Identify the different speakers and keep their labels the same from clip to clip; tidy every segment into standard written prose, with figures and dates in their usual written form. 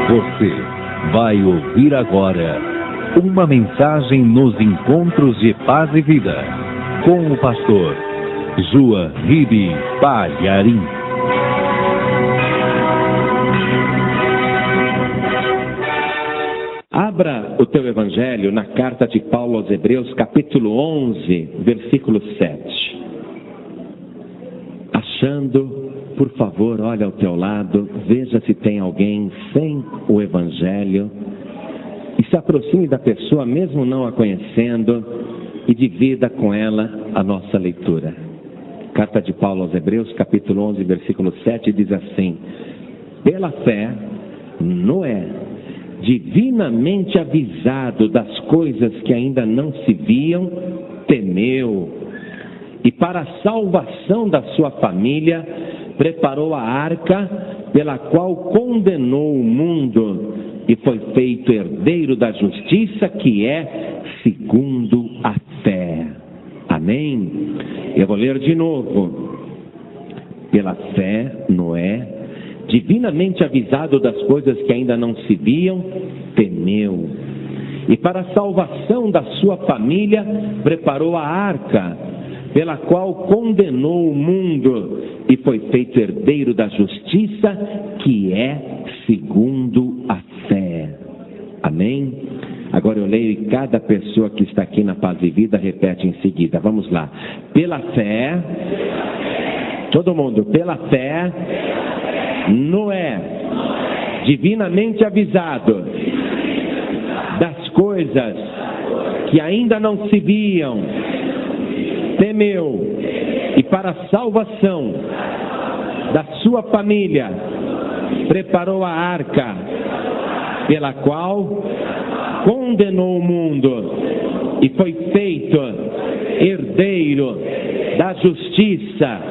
Speaker 1: Você vai ouvir agora uma mensagem nos encontros de paz e vida com o pastor Joahiri Palharim.
Speaker 2: Abra o teu evangelho na carta de Paulo aos Hebreus, capítulo 11, versículo 7. Achando, por favor, olha ao teu lado, veja se tem alguém sem o evangelho e se aproxime da pessoa, mesmo não a conhecendo, e divida com ela a nossa leitura. Carta de Paulo aos Hebreus, capítulo 11, versículo 7, diz assim: pela fé, Noé, divinamente avisado das coisas que ainda não se viam, temeu, e para a salvação da sua família, preparou a arca, pela qual condenou o mundo, e foi feito herdeiro da justiça, que é segundo a fé. Amém? Eu vou ler de novo. Pela fé, Noé, divinamente avisado das coisas que ainda não se viam, temeu, e para a salvação da sua família, preparou a arca, pela qual condenou o mundo, e foi feito herdeiro da justiça, que é segundo a fé. Amém? Agora eu leio e cada pessoa que está aqui na Paz e Vida repete em seguida. Vamos lá. Pela fé, todo mundo, pela fé, Noé, divinamente avisado das coisas que ainda não se viam, temeu, e para a salvação da sua família, preparou a arca, pela qual condenou o mundo, e foi feito herdeiro da justiça,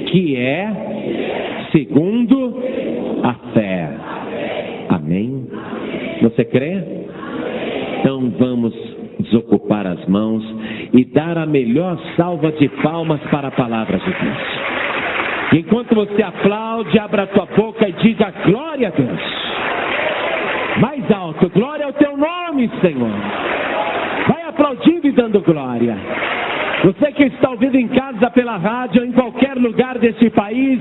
Speaker 2: que é segundo a fé. Amém? Você crê? Então vamos desocupar as mãos e dar a melhor salva de palmas para a palavra de Deus. Enquanto você aplaude, abra a tua boca e diga glória a Deus. Mais alto, glória ao teu nome, Senhor. Vai aplaudindo e dando glória. Você que está ouvindo em casa, pela rádio, em qualquer lugar deste país,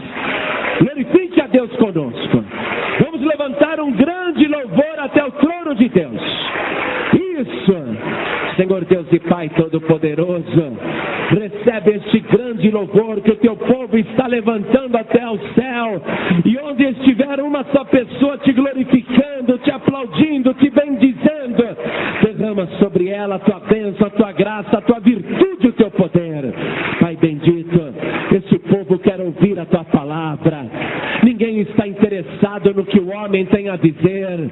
Speaker 2: glorifique a Deus conosco. Vamos levantar um grande louvor até o trono de Deus. Isso, Senhor Deus e Pai Todo-Poderoso, recebe este grande louvor que o teu povo está levantando até ao céu, e onde estiver uma só pessoa te glorificando, te aplaudindo, te bendizendo, derrama sobre ela a tua bênção, a tua graça, a tua virtude, o teu poder. Pai bendito, este povo quer ouvir a tua palavra. Ninguém está interessado no que o homem tem a dizer.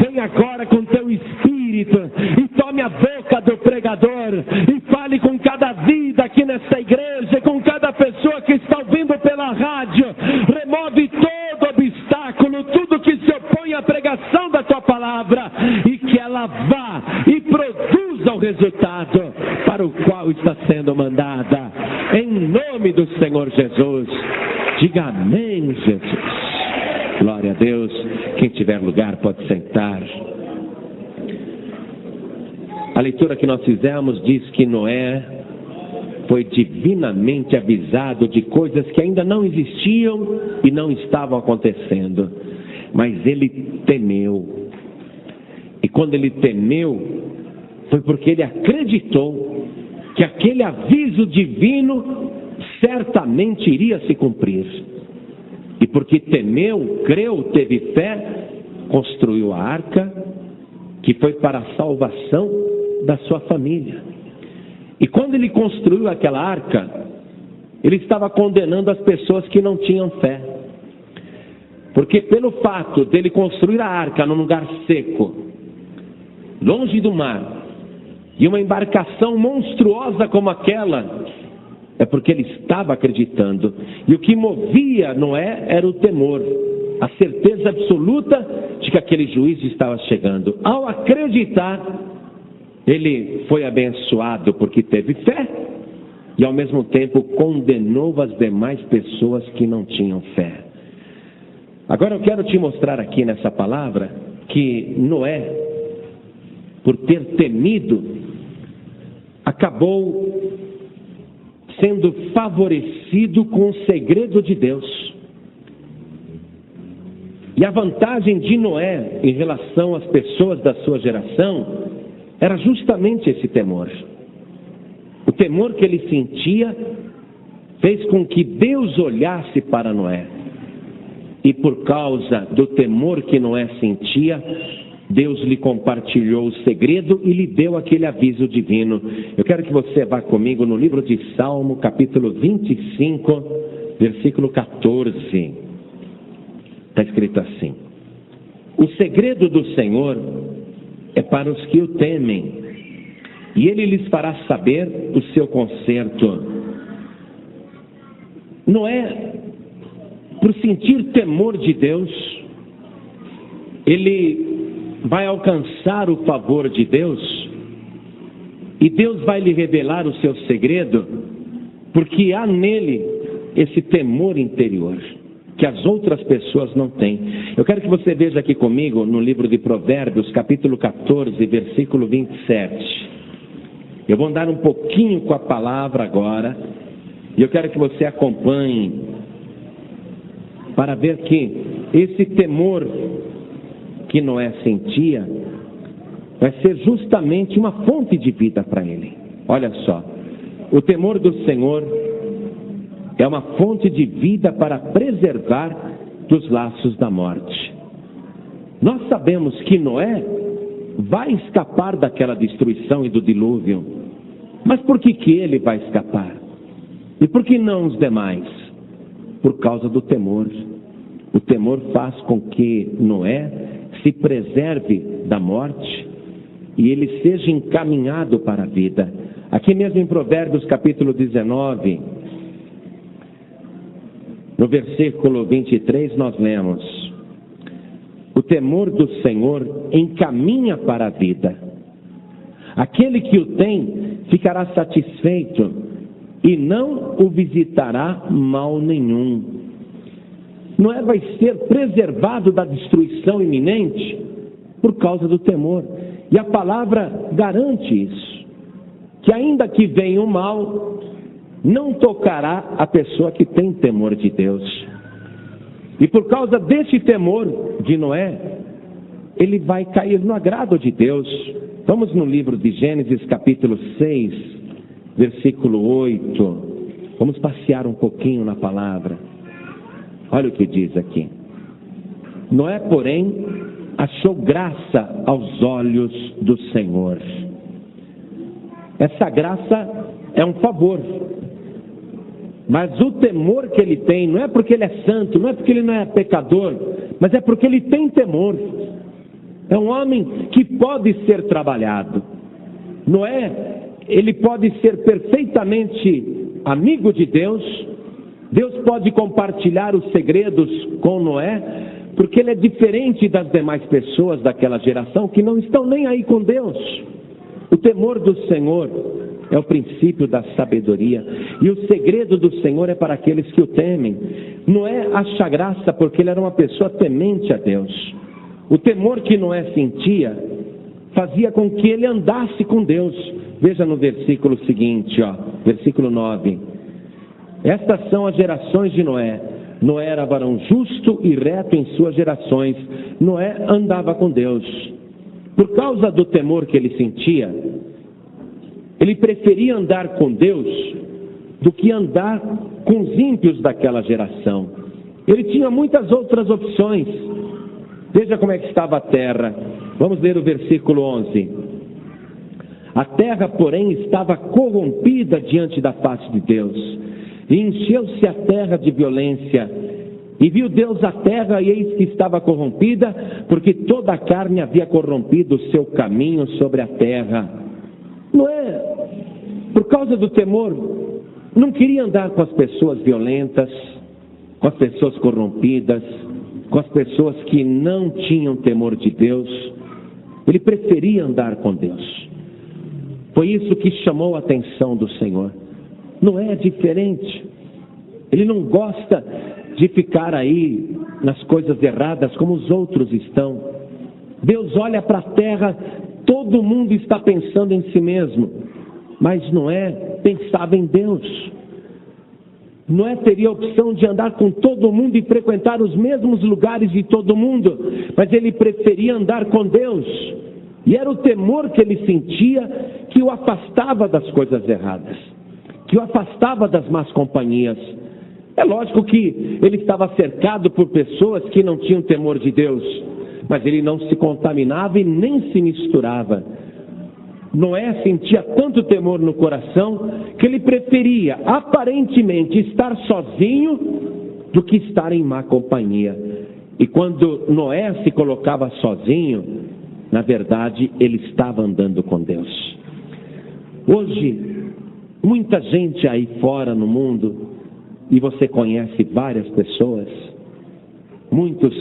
Speaker 2: Vem agora com teu Espírito e tome a boca do pregador e fale com cada vida aqui nesta igreja, com cada pessoa que está ouvindo pela rádio. Remove todo obstáculo, tudo que se opõe à pregação da tua palavra, e que ela vá e produza o resultado para o qual está sendo mandada. Em nome do Senhor Jesus. Diga amém, Jesus. Glória a Deus. Quem tiver lugar pode sentar. A leitura que nós fizemos diz que Noé foi divinamente avisado de coisas que ainda não existiam e não estavam acontecendo, mas ele temeu. E quando ele temeu, foi porque ele acreditou que aquele aviso divino certamente iria se cumprir. E porque temeu, creu, teve fé, construiu a arca, que foi para a salvação da sua família. E quando ele construiu aquela arca, ele estava condenando as pessoas que não tinham fé. Porque pelo fato dele construir a arca num lugar seco, longe do mar, e uma embarcação monstruosa como aquela, é porque ele estava acreditando. E o que movia Noé era o temor, a certeza absoluta de que aquele juízo estava chegando. Ao acreditar, ele foi abençoado porque teve fé, e ao mesmo tempo condenou as demais pessoas que não tinham fé. Agora eu quero te mostrar aqui nessa palavra que Noé, por ter temido, acabou sendo favorecido com o segredo de Deus. E a vantagem de Noé em relação às pessoas da sua geração era justamente esse temor. O temor que ele sentia fez com que Deus olhasse para Noé. E por causa do temor que Noé sentia, Deus lhe compartilhou o segredo e lhe deu aquele aviso divino. Eu quero que você vá comigo no livro de Salmo, capítulo 25, versículo 14. Está escrito assim: o segredo do Senhor é para os que o temem, e Ele lhes fará saber o seu conserto. Noé, por sentir temor de Deus, ele vai alcançar o favor de Deus, e Deus vai lhe revelar o seu segredo, porque há nele esse temor interior que as outras pessoas não têm. Eu quero que você veja aqui comigo no livro de Provérbios, capítulo 14, versículo 27. Eu vou andar um pouquinho com a palavra agora, e eu quero que você acompanhe, para ver que esse temor que Noé sentia vai ser justamente uma fonte de vida para ele. Olha só, o temor do Senhor é uma fonte de vida para preservar dos laços da morte. Nós sabemos que Noé vai escapar daquela destruição e do dilúvio. Mas por que ele vai escapar? E por que não os demais? Por causa do temor. O temor faz com que Noé se preserve da morte e ele seja encaminhado para a vida. Aqui mesmo em Provérbios capítulo 19, no versículo 23 nós lemos: o temor do Senhor encaminha para a vida. Aquele que o tem ficará satisfeito e não o visitará mal nenhum. Noé vai ser preservado da destruição iminente por causa do temor. E a palavra garante isso, que ainda que venha o mal, não tocará a pessoa que tem temor de Deus. E por causa desse temor de Noé, ele vai cair no agrado de Deus. Vamos no livro de Gênesis capítulo 6, versículo 8. Vamos passear um pouquinho na palavra. Olha o que diz aqui: Noé, porém, achou graça aos olhos do Senhor. Essa graça é um favor. Mas o temor que ele tem não é porque ele é santo, não é porque ele não é pecador, mas é porque ele tem temor. É um homem que pode ser trabalhado. Noé, ele pode ser perfeitamente amigo de Deus. Deus pode compartilhar os segredos com Noé, porque ele é diferente das demais pessoas daquela geração que não estão nem aí com Deus. O temor do Senhor é o princípio da sabedoria, e o segredo do Senhor é para aqueles que o temem. Noé acha graça porque ele era uma pessoa temente a Deus. O temor que Noé sentia fazia com que ele andasse com Deus. Veja no versículo seguinte, versículo 9. Estas são as gerações de Noé. Noé era varão justo e reto em suas gerações. Noé andava com Deus. Por causa do temor que ele sentia, ele preferia andar com Deus do que andar com os ímpios daquela geração. Ele tinha muitas outras opções. Veja como é que estava a terra. Vamos ler o versículo 11. A terra, porém, estava corrompida diante da face de Deus, e encheu-se a terra de violência. E viu Deus a terra, e eis que estava corrompida, porque toda a carne havia corrompido o seu caminho sobre a terra. Noé, por causa do temor, não queria andar com as pessoas violentas, com as pessoas corrompidas, com as pessoas que não tinham temor de Deus. Ele preferia andar com Deus. Foi isso que chamou a atenção do Senhor. Noé é diferente. Ele não gosta de ficar aí nas coisas erradas como os outros estão. Deus olha para a terra, todo mundo está pensando em si mesmo, mas Noé pensava em Deus. Noé teria a opção de andar com todo mundo e frequentar os mesmos lugares de todo mundo, mas ele preferia andar com Deus. E era o temor que ele sentia que o afastava das coisas erradas, que o afastava das más companhias. É lógico que ele estava cercado por pessoas que não tinham temor de Deus, mas ele não se contaminava e nem se misturava. Noé sentia tanto temor no coração que ele preferia aparentemente estar sozinho do que estar em má companhia. E quando Noé se colocava sozinho, na verdade ele estava andando com Deus. Hoje, muita gente aí fora no mundo, e você conhece várias pessoas, muitos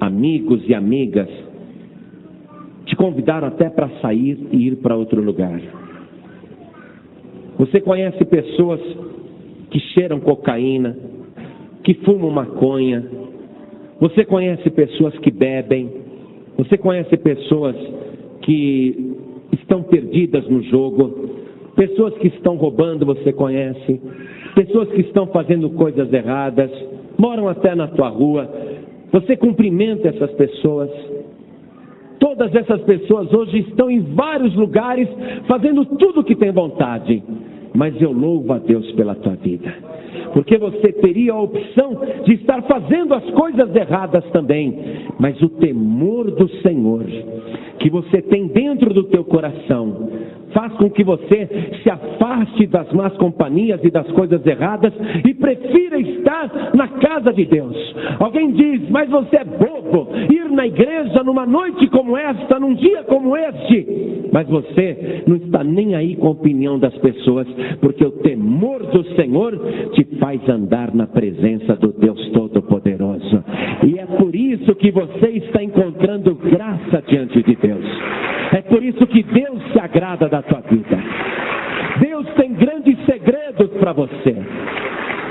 Speaker 2: amigos e amigas, te convidaram até para sair e ir para outro lugar. Você conhece pessoas que cheiram cocaína, que fumam maconha. Você conhece pessoas que bebem. Você conhece pessoas que estão perdidas no jogo. Pessoas que estão roubando, você conhece. Pessoas que estão fazendo coisas erradas. Moram até na tua rua. Você cumprimenta essas pessoas. Todas essas pessoas hoje estão em vários lugares, fazendo tudo o que tem vontade. Mas eu louvo a Deus pela tua vida, porque você teria a opção de estar fazendo as coisas erradas também. Mas o temor do Senhor, que você tem dentro do teu coração, faz com que você se afaste das más companhias e das coisas erradas e prefira estar na casa de Deus. Alguém diz, mas você é bobo, ir na igreja numa noite como esta, num dia como este. Mas você não está nem aí com a opinião das pessoas, porque o temor do Senhor te faz andar na presença do Deus Todo-Poderoso. E é por isso que você está encontrando graça diante de Deus. É por isso que Deus se agrada da tua vida. Deus tem grandes segredos para você.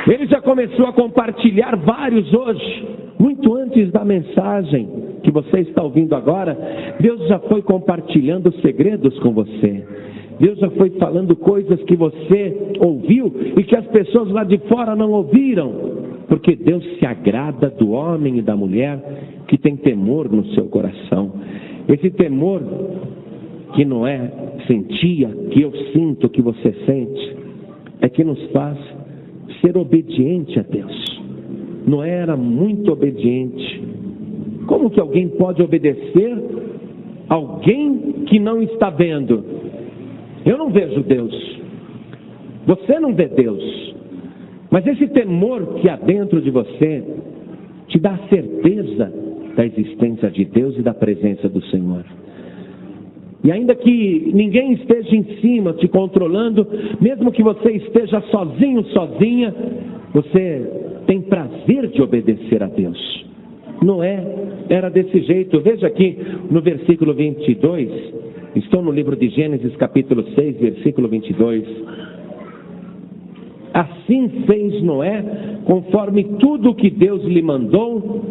Speaker 2: Ele já começou a compartilhar vários hoje, muito antes da mensagem que você está ouvindo agora. Deus já foi compartilhando segredos com você. Deus já foi falando coisas que você ouviu e que as pessoas lá de fora não ouviram, porque Deus se agrada do homem e da mulher que tem temor no seu coração. Esse temor que Noé sentia, que eu sinto, que você sente, é que nos faz ser obediente a Deus. Noé era muito obediente. Como que alguém pode obedecer alguém que não está vendo? Eu não vejo Deus. Você não vê Deus. Mas esse temor que há dentro de você te dá a certeza da existência de Deus e da presença do Senhor. E ainda que ninguém esteja em cima te controlando, mesmo que você esteja sozinho, sozinha, você tem prazer de obedecer a Deus. Noé era desse jeito. Veja aqui no versículo 22, estou no livro de Gênesis capítulo 6, versículo 22. Assim fez Noé, conforme tudo o que Deus lhe mandou,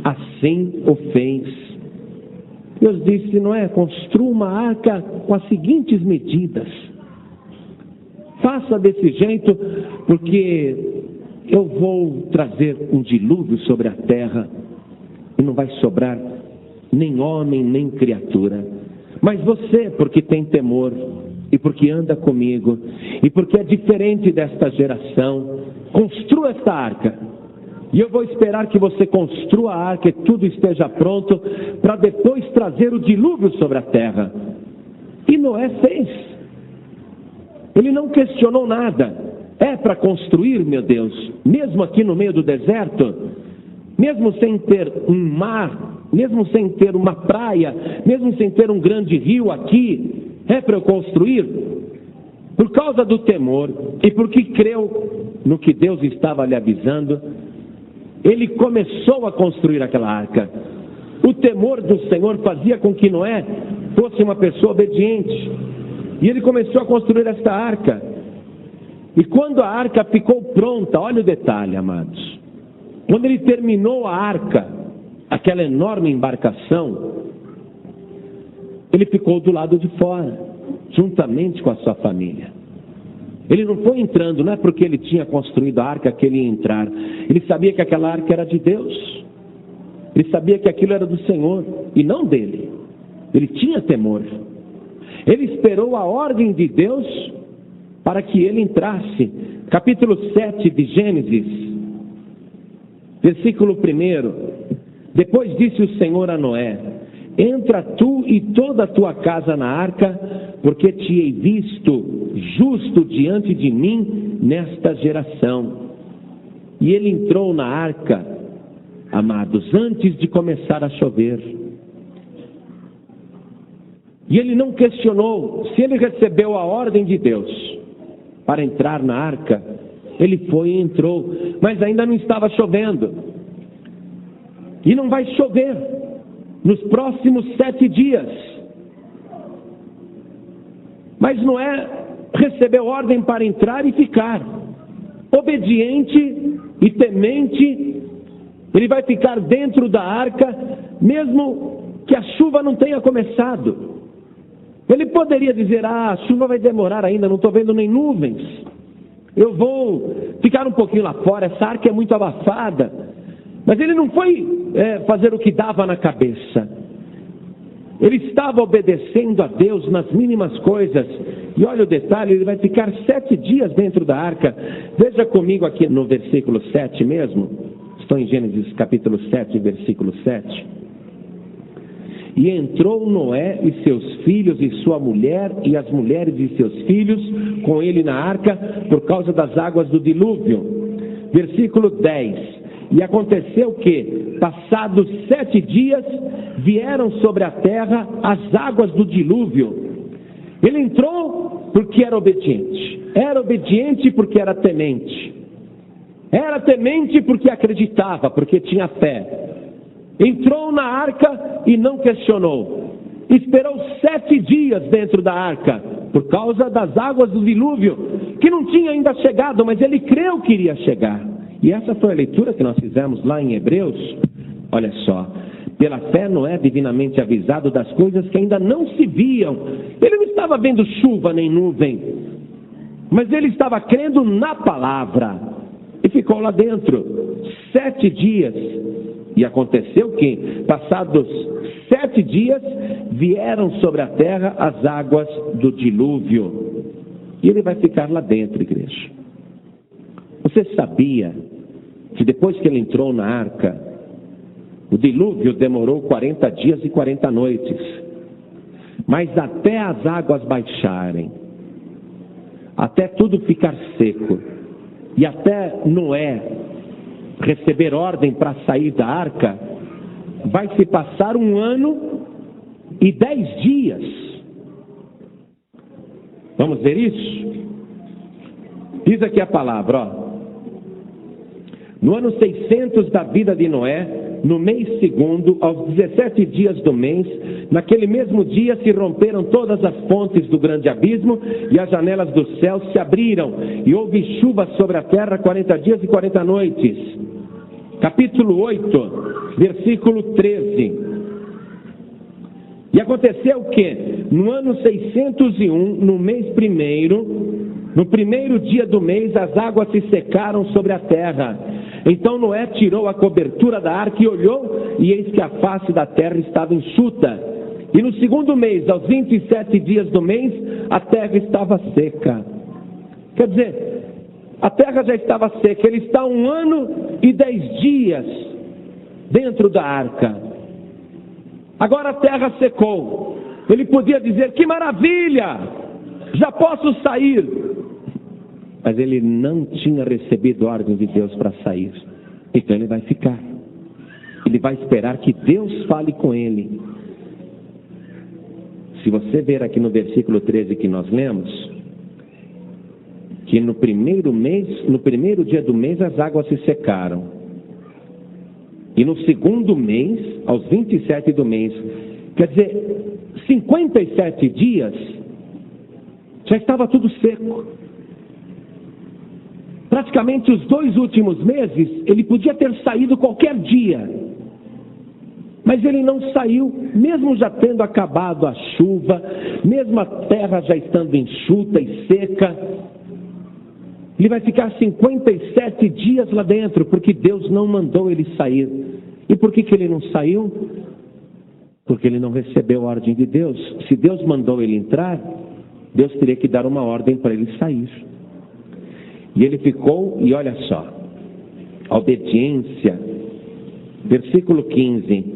Speaker 2: assim o fez. Deus disse, Noé, construa uma arca com as seguintes medidas. Faça desse jeito, porque eu vou trazer um dilúvio sobre a terra e não vai sobrar nem homem, nem criatura. Mas você, porque tem temor e porque anda comigo e porque é diferente desta geração, construa esta arca. E eu vou esperar que você construa a arca e tudo esteja pronto para depois trazer o dilúvio sobre a terra. E Noé fez. Ele não questionou nada. É para construir, meu Deus, mesmo aqui no meio do deserto, mesmo sem ter um mar, mesmo sem ter uma praia, mesmo sem ter um grande rio aqui, é para eu construir? Por causa do temor e porque creu no que Deus estava lhe avisando, ele começou a construir aquela arca. O temor do Senhor fazia com que Noé fosse uma pessoa obediente. E ele começou a construir esta arca. E quando a arca ficou pronta, olha o detalhe, amados. Quando ele terminou a arca, aquela enorme embarcação, ele ficou do lado de fora, juntamente com a sua família. Ele não foi entrando, não é porque ele tinha construído a arca que ele ia entrar. Ele sabia que aquela arca era de Deus. Ele sabia que aquilo era do Senhor e não dele. Ele tinha temor. Ele esperou a ordem de Deus para que ele entrasse. Capítulo 7 de Gênesis, versículo 1. Depois disse o Senhor a Noé: entra tu e toda a tua casa na arca, porque te hei visto justo diante de mim nesta geração. E ele entrou na arca, amados, antes de começar a chover. E ele não questionou se ele recebeu a ordem de Deus para entrar na arca. Ele foi e entrou, mas ainda não estava chovendo. E não vai chover nos próximos 7 dias. Mas Noé recebeu ordem para entrar e ficar. Obediente e temente, ele vai ficar dentro da arca, mesmo que a chuva não tenha começado. Ele poderia dizer: a chuva vai demorar ainda, não estou vendo nem nuvens. Eu vou ficar um pouquinho lá fora, essa arca é muito abafada. Mas ele não foi fazer o que dava na cabeça. Ele estava obedecendo a Deus nas mínimas coisas. E olha o detalhe, ele vai ficar 7 dias dentro da arca. Veja comigo aqui no versículo 7 mesmo. Estou em Gênesis capítulo 7, versículo 7. E entrou Noé e seus filhos e sua mulher e as mulheres de seus filhos com ele na arca por causa das águas do dilúvio. Versículo 10. E aconteceu que, passados 7 dias, vieram sobre a terra as águas do dilúvio. Ele entrou porque era obediente. Era obediente porque era temente. Era temente porque acreditava, porque tinha fé. Entrou na arca e não questionou. Esperou 7 dias dentro da arca, por causa das águas do dilúvio, que não tinha ainda chegado, mas ele creu que iria chegar. E essa foi a leitura que nós fizemos lá em Hebreus. Olha só: pela fé Noé divinamente avisado das coisas que ainda não se viam. Ele não estava vendo chuva nem nuvem, mas ele estava crendo na palavra. E ficou lá dentro 7 dias. E aconteceu que, passados 7 dias, vieram sobre a terra as águas do dilúvio. E ele vai ficar lá dentro, igreja. Você sabia que depois que ele entrou na arca, o dilúvio demorou 40 dias e 40 noites. Mas até as águas baixarem, até tudo ficar seco, e até Noé receber ordem para sair da arca, vai se passar 1 ano e 10 dias. Vamos ver isso? Diz aqui a palavra, ó. No ano 600 da vida de Noé, no mês 2º, aos 17 dias do mês, naquele mesmo dia se romperam todas as fontes do grande abismo e as janelas do céu se abriram e houve chuva sobre a terra 40 dias e 40 noites. Capítulo 8, versículo 13. E aconteceu que, no ano 601, no mês 1º, no 1º dia do mês, as águas se secaram sobre a terra. Então Noé tirou a cobertura da arca e olhou, e eis que a face da terra estava enxuta. E no 2º mês, aos 27 dias do mês, a terra estava seca. Quer dizer, a terra já estava seca. Ele está 1 ano e 10 dias dentro da arca. Agora a terra secou. Ele podia dizer: que maravilha, já posso sair. Mas ele não tinha recebido ordem de Deus para sair. Então ele vai ficar. Ele vai esperar que Deus fale com ele. Se você ver aqui no versículo 13 que nós lemos, que no 1º mês, no 1º dia do mês, as águas se secaram. E no 2º mês, aos 27 do mês, quer dizer, 57 dias, já estava tudo seco. Praticamente os 2 últimos meses, ele podia ter saído qualquer dia. Mas ele não saiu, mesmo já tendo acabado a chuva, mesmo a terra já estando enxuta e seca. Ele vai ficar 57 dias lá dentro, porque Deus não mandou ele sair. E por que ele não saiu? Porque ele não recebeu a ordem de Deus. Se Deus mandou ele entrar, Deus teria que dar uma ordem para ele sair. E ele ficou, e olha só, a obediência, versículo 15.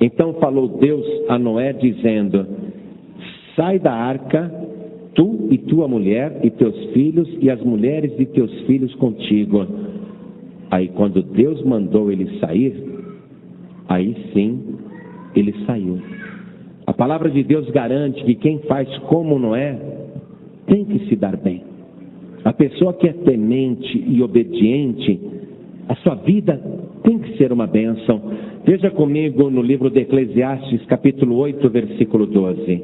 Speaker 2: Então falou Deus a Noé dizendo: sai da arca, tu e tua mulher e teus filhos e as mulheres de teus filhos contigo. Aí quando Deus mandou ele sair, aí sim ele saiu. A palavra de Deus garante que quem faz como Noé tem que se dar bem. A pessoa que é temente e obediente, a sua vida tem que ser uma bênção. Veja comigo no livro de Eclesiastes, capítulo 8, versículo 12.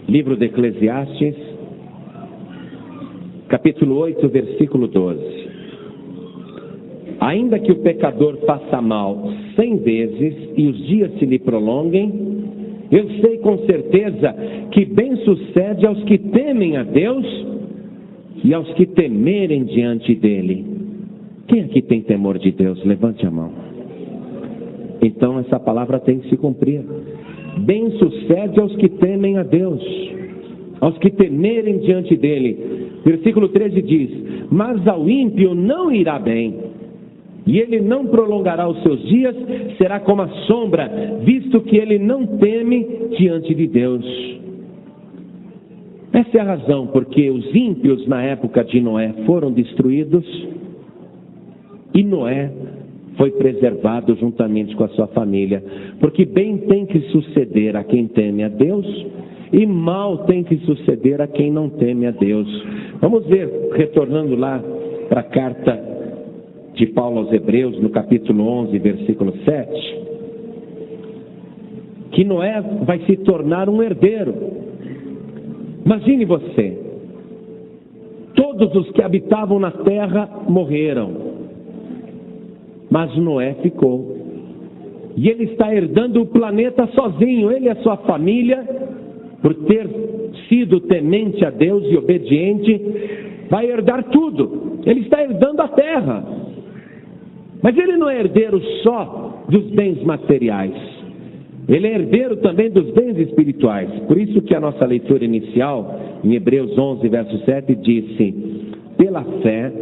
Speaker 2: Livro de Eclesiastes, capítulo 8, versículo 12. Ainda que o pecador faça mal 100 vezes e os dias se lhe prolonguem, eu sei com certeza que bem sucede aos que temem a Deus e aos que temerem diante dele. Quem aqui tem temor de Deus? Levante a mão. Então essa palavra tem que se cumprir. Bem sucede aos que temem a Deus, aos que temerem diante dele. Versículo 13 diz: mas ao ímpio não irá bem, e ele não prolongará os seus dias, será como a sombra, visto que ele não teme diante de Deus. Essa é a razão porque os ímpios na época de Noé foram destruídos e Noé foi preservado juntamente com a sua família. Porque bem tem que suceder a quem teme a Deus e mal tem que suceder a quem não teme a Deus. Vamos ver, retornando lá para a carta de Paulo aos Hebreus, no capítulo 11, versículo 7, que Noé vai se tornar um herdeiro. Imagine você, todos os que habitavam na terra morreram, mas Noé ficou. E ele está herdando o planeta sozinho, ele e a sua família, por ter sido temente a Deus e obediente, vai herdar tudo. Ele está herdando a terra. Mas ele não é herdeiro só dos bens materiais. Ele é herdeiro também dos bens espirituais. Por isso que a nossa leitura inicial, em Hebreus 11, verso 7, disse: pela fé,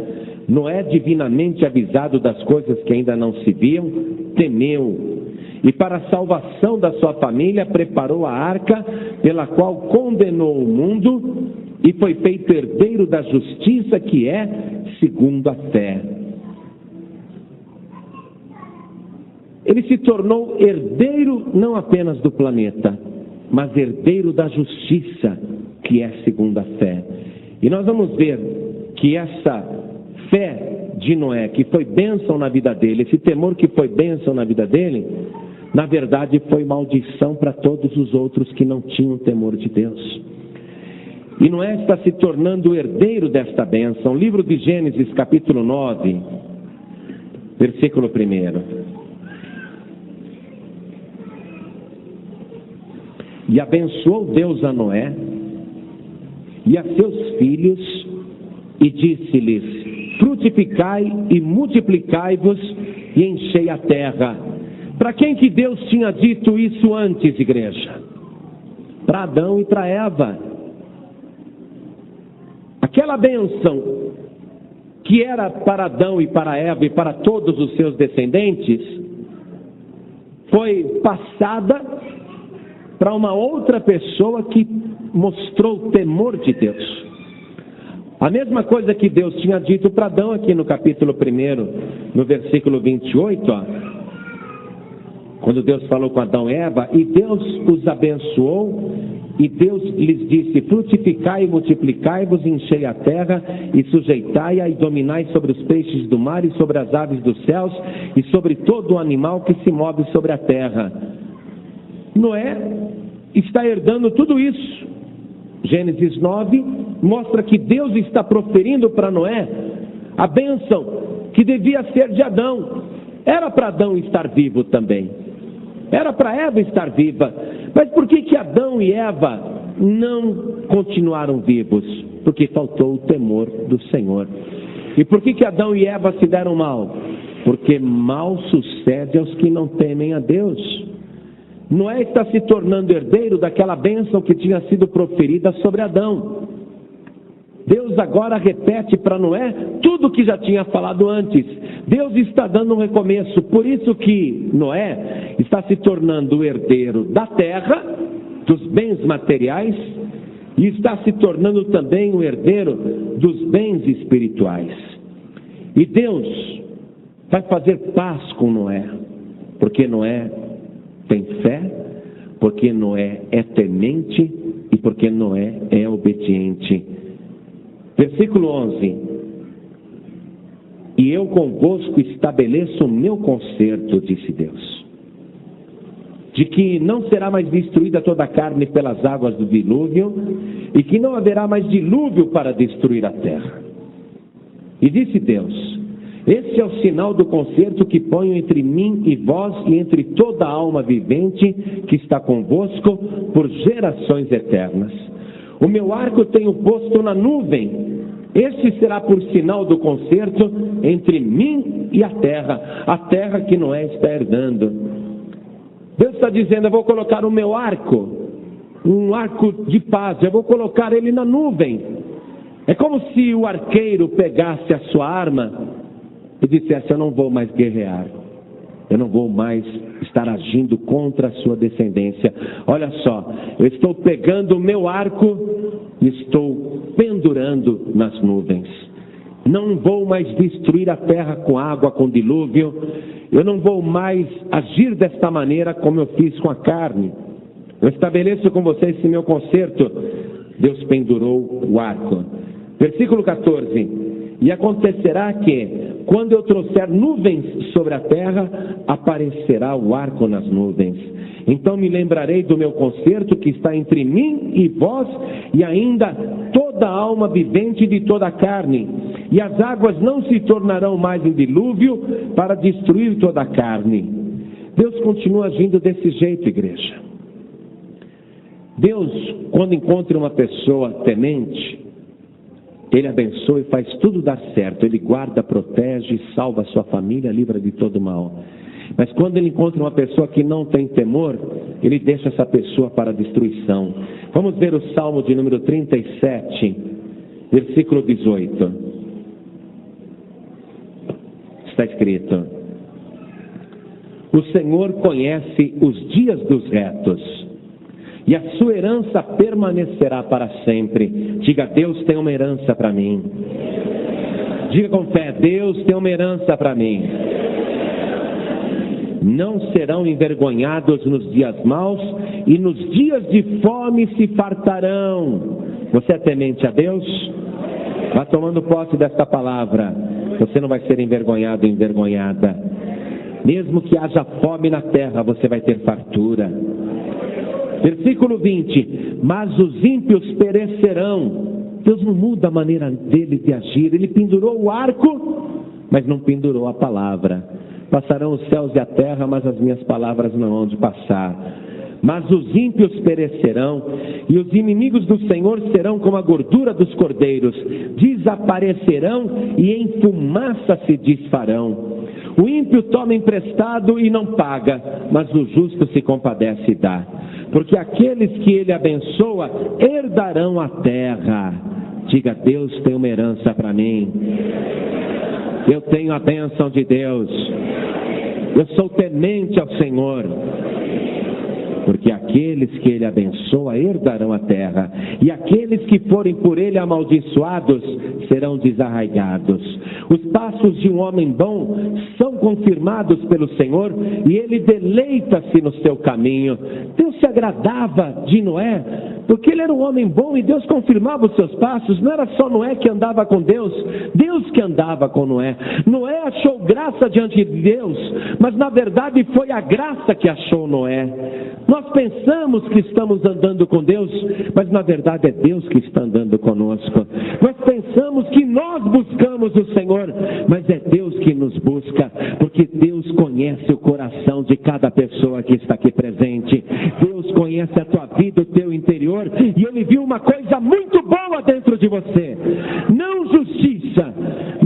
Speaker 2: Noé, divinamente avisado das coisas que ainda não se viam, temeu, e para a salvação da sua família preparou a arca, pela qual condenou o mundo, e foi feito herdeiro da justiça, que é segundo a fé. Ele se tornou herdeiro não apenas do planeta, mas herdeiro da justiça, que é segundo a fé. E nós vamos ver que essa fé de Noé, que foi bênção na vida dele, esse temor que foi bênção na vida dele, na verdade foi maldição para todos os outros que não tinham temor de Deus. E Noé está se tornando o herdeiro desta bênção. Livro de Gênesis, capítulo 9, versículo 1. E abençoou Deus a Noé e a seus filhos, e disse-lhes: frutificai e multiplicai-vos e enchei a terra. Para quem que Deus tinha dito isso antes, igreja? Para Adão e para Eva. Aquela bênção que era para Adão e para Eva e para todos os seus descendentes, foi passada para uma outra pessoa que mostrou o temor de Deus. A mesma coisa que Deus tinha dito para Adão aqui no capítulo 1, no versículo 28, quando Deus falou com Adão e Eva, e Deus os abençoou, e Deus lhes disse: frutificai e multiplicai-vos, enchei a terra, e sujeitai-a, e dominai sobre os peixes do mar, e sobre as aves dos céus, e sobre todo o animal que se move sobre a terra. Noé está herdando tudo isso. Gênesis 9 mostra que Deus está proferindo para Noé a bênção que devia ser de Adão. Era para Adão estar vivo também. Era para Eva estar viva. Mas por que Adão e Eva não continuaram vivos? Porque faltou o temor do Senhor. E por que Adão e Eva se deram mal? Porque mal sucede aos que não temem a Deus. Noé está se tornando herdeiro daquela bênção que tinha sido proferida sobre Adão. Deus agora repete para Noé tudo o que já tinha falado antes. Deus está dando um recomeço. Por isso que Noé está se tornando o herdeiro da terra, dos bens materiais, e está se tornando também o herdeiro dos bens espirituais. E Deus vai fazer paz com Noé, porque Noé tem fé, porque Noé é temente e porque Noé é obediente. Versículo 11: e eu convosco estabeleço o meu concerto, disse Deus, de que não será mais destruída toda a carne pelas águas do dilúvio, e que não haverá mais dilúvio para destruir a terra. E disse Deus: esse é o sinal do concerto que ponho entre mim e vós e entre toda a alma vivente que está convosco por gerações eternas. O meu arco tenho posto na nuvem. Este será por sinal do concerto entre mim e a terra que Noé está herdando. Deus está dizendo: eu vou colocar o meu arco, um arco de paz, eu vou colocar ele na nuvem. É como se o arqueiro pegasse a sua arma e dissesse: eu não vou mais guerrear, eu não vou mais estar agindo contra a sua descendência. Olha só, eu estou pegando o meu arco e estou pendurando nas nuvens. Não vou mais destruir a terra com água, com dilúvio. Eu não vou mais agir desta maneira como eu fiz com a carne. Eu estabeleço com vocês esse meu concerto. Deus pendurou o arco. Versículo 14: e acontecerá que, quando eu trouxer nuvens sobre a terra, aparecerá o arco nas nuvens. Então me lembrarei do meu concerto que está entre mim e vós, e ainda toda a alma vivente de toda a carne. E as águas não se tornarão mais em dilúvio para destruir toda a carne. Deus continua agindo desse jeito, igreja. Deus, quando encontra uma pessoa temente, Ele abençoa e faz tudo dar certo. Ele guarda, protege, salva a sua família, livra de todo mal. Mas quando Ele encontra uma pessoa que não tem temor, Ele deixa essa pessoa para a destruição. Vamos ver o Salmo de número 37, versículo 18. Está escrito: o Senhor conhece os dias dos retos, e a sua herança permanecerá para sempre. Diga: Deus tem uma herança para mim. Diga com fé: Deus tem uma herança para mim. Não serão envergonhados nos dias maus, e nos dias de fome se fartarão. Você é temente a Deus? Vá tomando posse desta palavra. Você não vai ser envergonhado ou envergonhada. Mesmo que haja fome na terra, você vai ter fartura. Versículo 20: mas os ímpios perecerão. Deus não muda a maneira dele de agir. Ele pendurou o arco, mas não pendurou a palavra. Passarão os céus e a terra, mas as minhas palavras não hão de passar. Mas os ímpios perecerão, e os inimigos do Senhor serão como a gordura dos cordeiros, desaparecerão e em fumaça se desfarão. O ímpio toma emprestado e não paga, mas o justo se compadece e dá. Porque aqueles que Ele abençoa herdarão a terra. Diga: Deus tem uma herança para mim. Eu tenho a bênção de Deus. Eu sou temente ao Senhor. Porque aqueles que Ele abençoa herdarão a terra, e aqueles que forem por Ele amaldiçoados serão desarraigados. Os passos de um homem bom são confirmados pelo Senhor, e Ele deleita-se no seu caminho. Deus se agradava de Noé porque ele era um homem bom e Deus confirmava os seus passos. Não era só Noé que andava com Deus, Deus que andava com Noé. Noé achou graça diante de Deus, mas na verdade foi a graça que achou Noé. Nós pensamos que estamos andando com Deus, mas na verdade é Deus que está andando conosco. Nós pensamos que nós buscamos o Senhor, mas é Deus que nos busca, porque Deus conhece o coração de cada pessoa que está aqui presente. Deus conhece a tua vida, o teu interior, e Ele viu uma coisa muito boa dentro de você. Não justiça,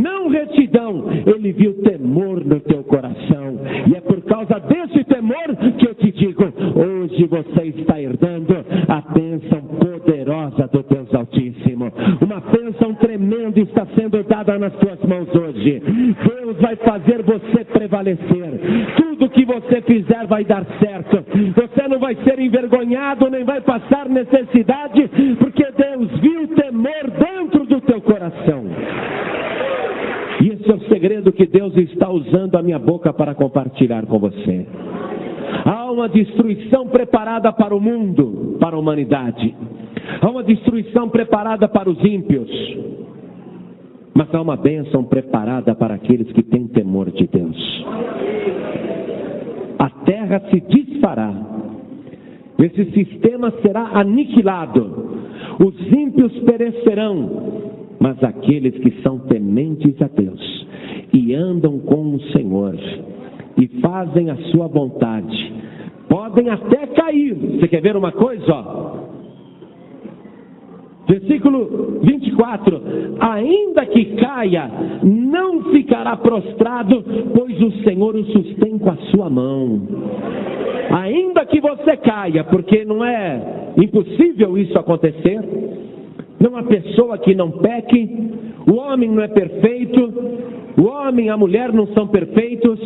Speaker 2: não retidão, Ele viu temor no teu coração. E é por causa desse temor que eu te digo, hoje você está herdando a bênção poderosa do Deus Altíssimo. Uma bênção tremenda está sendo dada nas tuas mãos hoje. Deus vai fazer você prevalecer. Tudo que você fizer vai dar certo. Você não vai ser envergonhado, nem vai passar necessidade, porque Deus viu temor dentro do teu coração. E esse é o segredo que Deus está usando a minha boca para compartilhar com você. Há uma destruição preparada para o mundo, para a humanidade. Há uma destruição preparada para os ímpios. Mas há uma bênção preparada para aqueles que têm temor de Deus. A terra se desfará. Esse sistema será aniquilado. Os ímpios perecerão. Mas aqueles que são tementes a Deus e andam com o Senhor e fazem a sua vontade, podem até cair. Você quer ver uma coisa? Versículo 24: ainda que caia, não ficará prostrado, pois o Senhor o sustém com a sua mão. Ainda que você caia, porque não é impossível isso acontecer. Não há pessoa que não peque, o homem não é perfeito, o homem e a mulher não são perfeitos.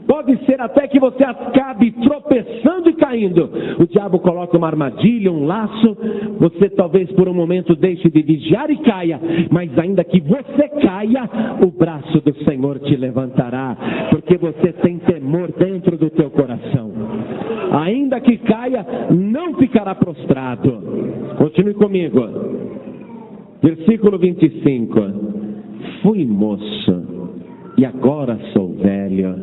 Speaker 2: Pode ser até que você acabe tropeçando e caindo. O diabo coloca uma armadilha, um laço, você talvez por um momento deixe de vigiar e caia, mas ainda que você caia, o braço do Senhor te levantará, porque você tem temor dentro do teu coração. Ainda que caia, não ficará prostrado. Continue comigo. Versículo 25: fui moço e agora sou velho,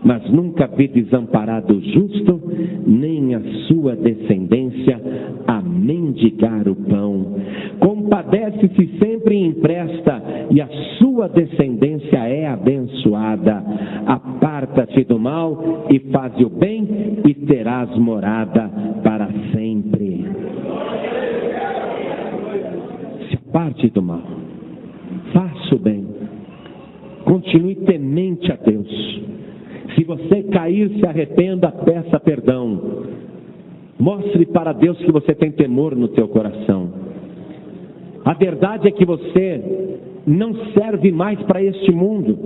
Speaker 2: mas nunca vi desamparado o justo, nem a sua descendência a mendigar o pão. Compadece-se sempre e empresta, e a sua descendência é abençoada. Aparta-te do mal e faz o bem, e terás morada para sempre. Se aparte do mal, faça o bem, continue temente a Deus. Se você cair, se arrependa, peça perdão. Mostre para Deus que você tem temor no teu coração. A verdade é que você não serve mais para este mundo.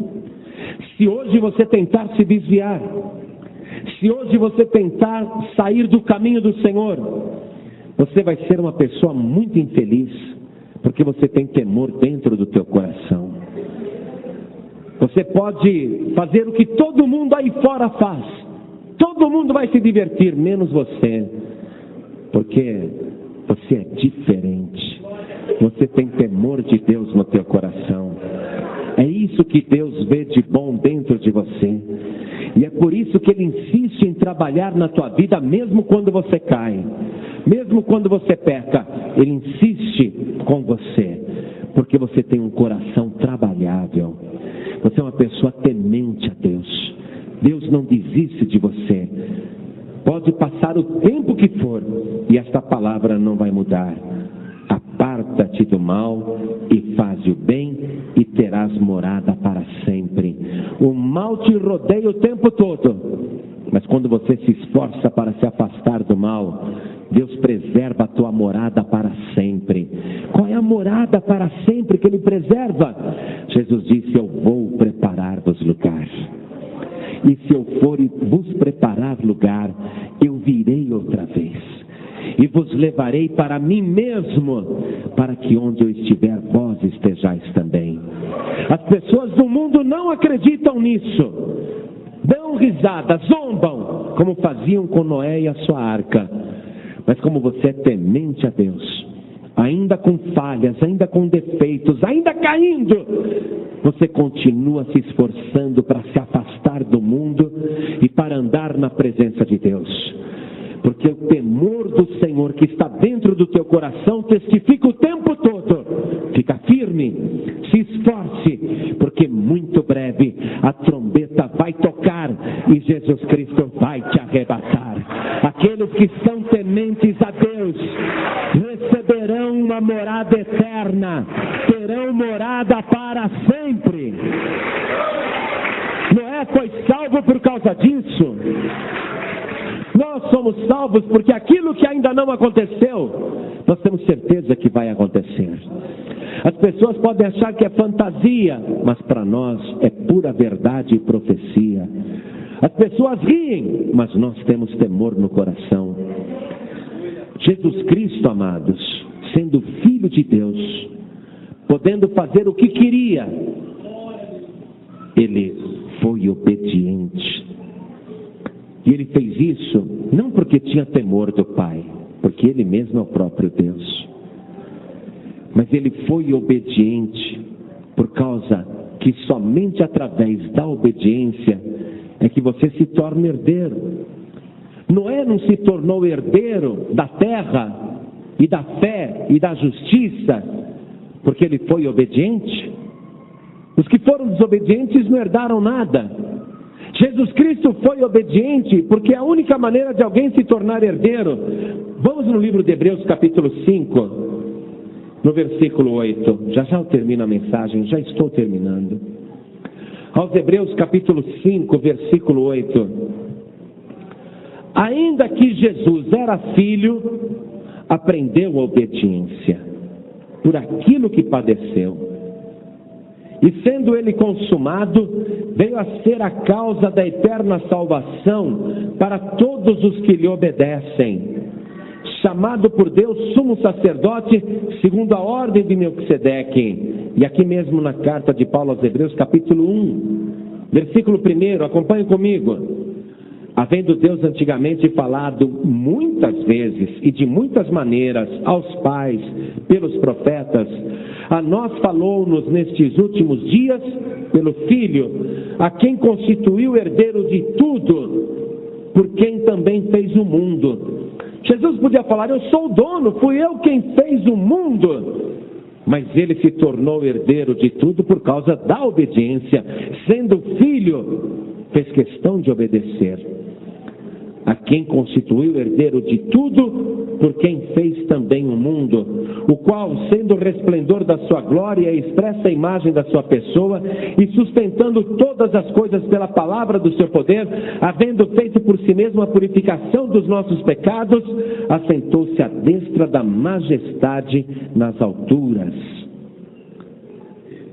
Speaker 2: Se hoje você tentar se desviar, se hoje você tentar sair do caminho do Senhor, você vai ser uma pessoa muito infeliz, porque você tem temor dentro do teu coração. Você pode fazer o que todo mundo aí fora faz. Todo mundo vai se divertir, menos você. Porque você é diferente. Você tem temor de Deus no teu coração. É isso que Deus vê de bom dentro de você. E é por isso que Ele insiste em trabalhar na tua vida, mesmo quando você cai. Mesmo quando você peca, Ele insiste com você. Porque você tem um coração trabalhável. Você é uma pessoa temente a Deus. Deus não desiste de você. Pode passar o tempo que for, e esta palavra não vai mudar. Aparta-te do mal e faz o bem, e terás morada para sempre. O mal te rodeia o tempo todo, mas quando você se esforça para se afastar do mal, Deus preserva a tua morada para sempre. Qual é a morada para sempre que Ele preserva? Jesus disse: eu vou preparar-vos lugar. E se eu for e vos preparar lugar, eu virei outra vez. E vos levarei para mim mesmo, para que onde eu estiver, vós estejais também. As pessoas do mundo não acreditam nisso. Dão risada, zombam, como faziam com Noé e a sua arca. Mas como você é temente a Deus, ainda com falhas, ainda com defeitos, ainda caindo, você continua se esforçando para se afastar do mundo e para andar na presença de Deus. Porque o temor do Senhor que está dentro do teu coração testifica o tempo todo. Fica firme, se esforce, porque muito breve a trombeta vai tocar e Jesus Cristo vai te arrebatar. Aqueles que são tementes a Deus receberão uma morada eterna, terão morada para sempre. Noé foi salvo por causa disso. Nós somos salvos porque aquilo que ainda não aconteceu, nós temos certeza que vai acontecer. As pessoas podem achar que é fantasia, mas para nós é pura verdade e profecia. As pessoas riem, mas nós temos temor no coração. Jesus Cristo, amados, sendo Filho de Deus, podendo fazer o que queria, Ele foi obediente. E Ele fez isso não porque tinha temor do Pai, porque Ele mesmo é o próprio Deus. Mas Ele foi obediente por causa que somente através da obediência é que você se torna herdeiro. Noé não se tornou herdeiro da terra e da fé e da justiça porque ele foi obediente. Os que foram desobedientes não herdaram nada. Jesus Cristo foi obediente porque é a única maneira de alguém se tornar herdeiro. Vamos no livro de Hebreus capítulo 5, no versículo 8. Já eu termino a mensagem, já estou terminando. Aos Hebreus capítulo 5, versículo 8. Ainda que Jesus era filho, aprendeu a obediência por aquilo que padeceu. E sendo ele consumado, veio a ser a causa da eterna salvação para todos os que lhe obedecem. Chamado por Deus sumo sacerdote, segundo a ordem de Melquisedeque. E aqui mesmo na carta de Paulo aos Hebreus, capítulo 1, versículo 1, acompanhe comigo. Havendo Deus antigamente falado muitas vezes e de muitas maneiras aos pais, pelos profetas, a nós falou-nos nestes últimos dias pelo Filho, a quem constituiu herdeiro de tudo, por quem também fez o mundo. Jesus podia falar, eu sou o dono, fui eu quem fez o mundo. Mas ele se tornou herdeiro de tudo por causa da obediência. Sendo filho, fez questão de obedecer. A quem constituiu herdeiro de tudo, por quem fez também o mundo, o qual, sendo o resplendor da sua glória, expressa a imagem da sua pessoa, e sustentando todas as coisas pela palavra do seu poder, havendo feito por si mesmo a purificação dos nossos pecados, assentou-se à destra da majestade nas alturas.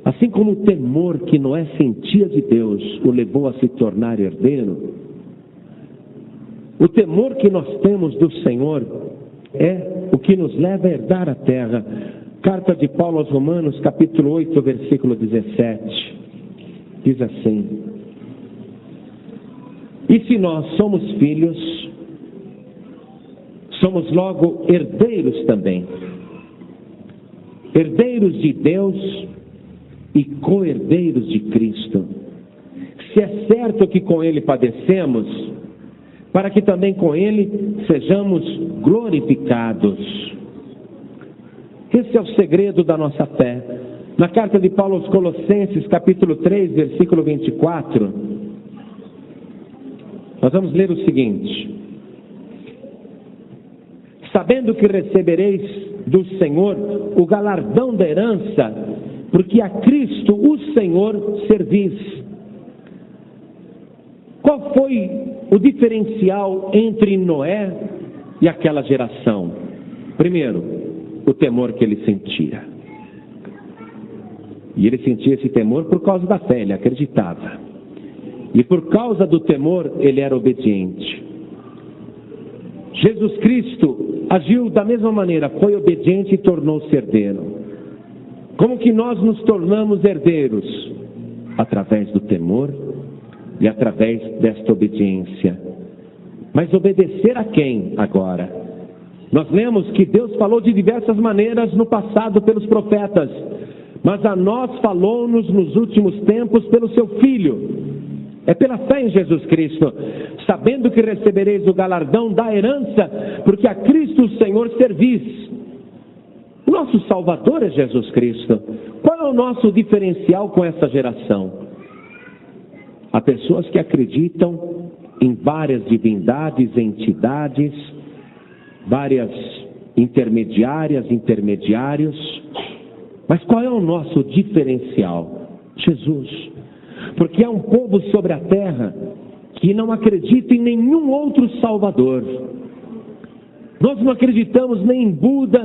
Speaker 2: Assim como o temor que Noé sentia de Deus o levou a se tornar herdeiro, o temor que nós temos do Senhor é o que nos leva a herdar a terra. Carta de Paulo aos Romanos, capítulo 8, versículo 17. Diz assim: e se nós somos filhos, somos logo herdeiros também. Herdeiros de Deus e co-herdeiros de Cristo. Se é certo que com Ele padecemos, para que também com Ele sejamos glorificados. Esse é o segredo da nossa fé. Na carta de Paulo aos Colossenses, capítulo 3, versículo 24, nós vamos ler o seguinte: sabendo que recebereis do Senhor o galardão da herança, porque a Cristo o Senhor servis. Qual foi o diferencial entre Noé e aquela geração? Primeiro, o temor que ele sentia. E ele sentia esse temor por causa da fé, ele acreditava. E por causa do temor, ele era obediente. Jesus Cristo agiu da mesma maneira, foi obediente e tornou-se herdeiro. Como que nós nos tornamos herdeiros? Através do temor e através desta obediência. Mas obedecer a quem agora? Nós lemos que Deus falou de diversas maneiras no passado pelos profetas, mas a nós falou-nos nos últimos tempos pelo seu Filho. É pela fé em Jesus Cristo, sabendo que recebereis o galardão da herança, porque a Cristo o Senhor servis. O nosso Salvador é Jesus Cristo. Qual é o nosso diferencial com essa geração? Há pessoas que acreditam em várias divindades, entidades, várias intermediárias, intermediários. Mas qual é o nosso diferencial? Jesus. Porque há um povo sobre a terra que não acredita em nenhum outro Salvador. Nós não acreditamos nem em Buda,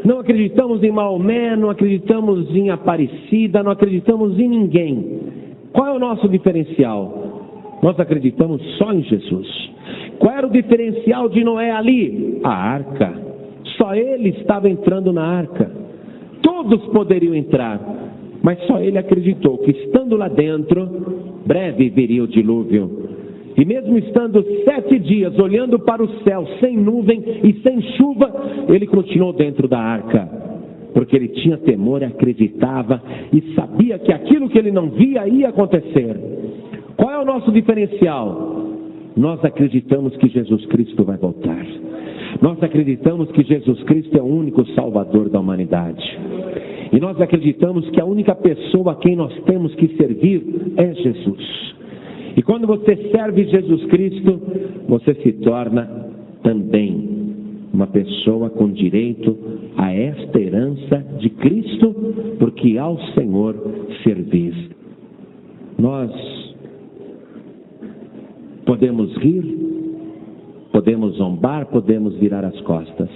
Speaker 2: não acreditamos em Maomé, não acreditamos em Aparecida, não acreditamos em ninguém. Qual é o nosso diferencial? Nós acreditamos só em Jesus. Qual era o diferencial de Noé ali? A arca. Só ele estava entrando na arca. Todos poderiam entrar, mas só ele acreditou que estando lá dentro, breve viria o dilúvio. E mesmo estando 7 dias olhando para o céu, sem nuvem e sem chuva, ele continuou dentro da arca. Porque ele tinha temor e acreditava e sabia que aquilo que ele não via ia acontecer. Qual é o nosso diferencial? Nós acreditamos que Jesus Cristo vai voltar. Nós acreditamos que Jesus Cristo é o único Salvador da humanidade. E nós acreditamos que a única pessoa a quem nós temos que servir é Jesus. E quando você serve Jesus Cristo, você se torna também uma pessoa com direito a esta herança de Cristo, porque ao Senhor servis. Nós podemos rir, podemos zombar, podemos virar as costas.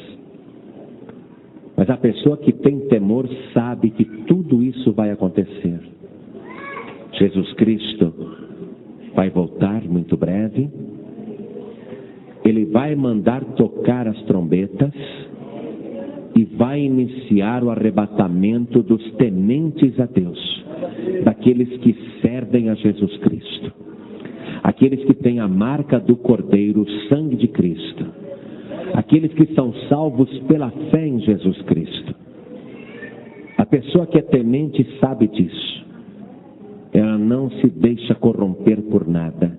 Speaker 2: Mas a pessoa que tem temor sabe que tudo isso vai acontecer. Jesus Cristo vai voltar muito breve. Ele vai mandar tocar as trombetas e vai iniciar o arrebatamento dos tementes a Deus, daqueles que servem a Jesus Cristo, aqueles que têm a marca do Cordeiro, o sangue de Cristo, aqueles que são salvos pela fé em Jesus Cristo. A pessoa que é temente sabe disso. Ela não se deixa corromper por nada.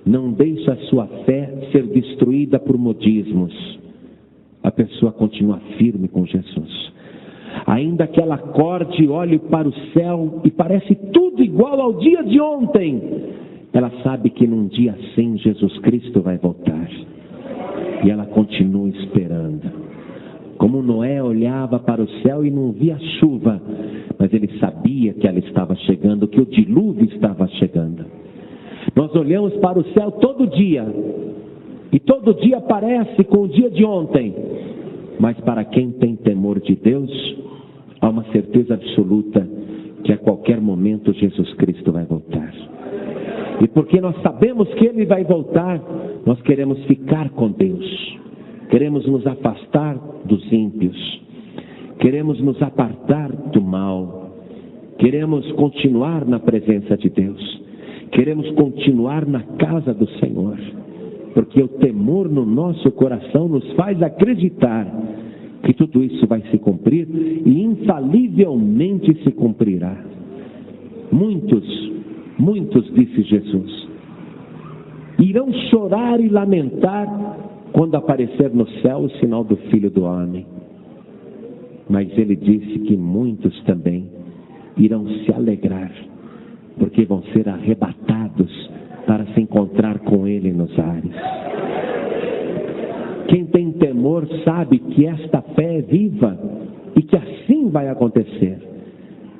Speaker 2: Não deixa a sua fé ser destruída por modismos. A pessoa continua firme com Jesus. Ainda que ela acorde e olhe para o céu e parece tudo igual ao dia de ontem, ela sabe que num dia assim Jesus Cristo vai voltar. E ela continua esperando. Como Noé olhava para o céu e não via chuva, mas ele sabia que ela estava chegando, que o dilúvio estava chegando. Nós olhamos para o céu todo dia, e todo dia parece com o dia de ontem, mas para quem tem temor de Deus, há uma certeza absoluta que a qualquer momento Jesus Cristo vai voltar. E porque nós sabemos que Ele vai voltar, nós queremos ficar com Deus, queremos nos afastar dos ímpios, queremos nos apartar do mal, queremos continuar na presença de Deus, queremos continuar na casa do Senhor, porque o temor no nosso coração nos faz acreditar que tudo isso vai se cumprir e infalivelmente se cumprirá. Muitos, disse Jesus, irão chorar e lamentar quando aparecer no céu o sinal do Filho do Homem. Mas ele disse que muitos também irão se alegrar, porque vão ser arrebatados para se encontrar com Ele nos ares. Quem tem temor sabe que esta fé é viva e que assim vai acontecer.